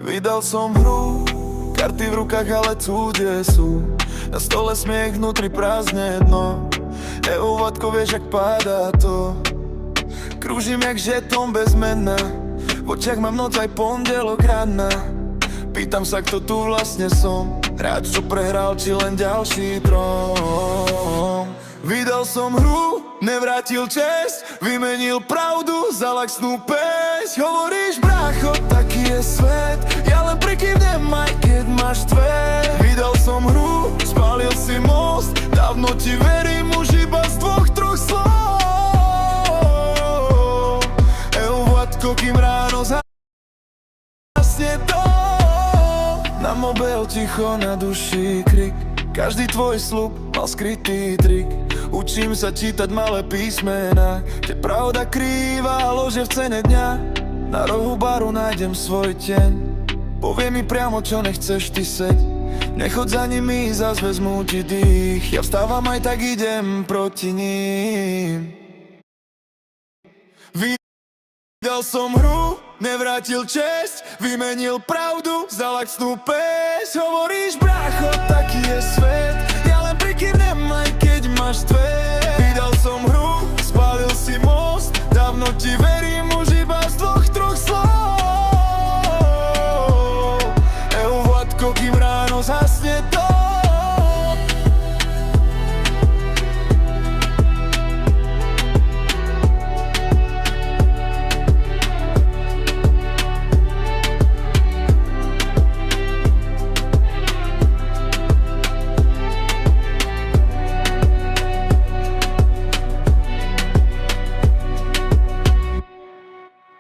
Vydal som hru, karty v rukách, ale cudzie sú. Na stole smiech, vnútri prázdne dno. Vatko, vieš, ak padá to. Krúžim jak žeton bez mena. V očiach mám noc aj pondelok rána. Pýtam sa, kto tu vlastne som. Hráč, čo prehral, či len ďalší trón. Vydal som hru, nevrátil česť, vymenil pravdu za laxnú pesť. Hovoríš, brácho, taký je svet, ja len prikývnem aj keď máš tvé. Vydal som hru, spálil si most, dávno ti verím už iba z dvoch, troch slov. Vatko, kým ráno zhasne to. Na mobil ticho, na duši krik. Každý tvoj slub mal skrytý trik. Učím sa čítať malé písmená, kde pravda krýva lože v cene dňa. Na rohu baru nájdem svoj tieň. Povie mi priamo, čo nechceš ty seď. Nechod za nimi, zas vezmú ti dých. Ja vstávam, aj tak idem proti ním. Vydal som hru, nevrátil česť, vymenil pravdu za laxnú pesť. Hovoríš, brácho, taký je svet,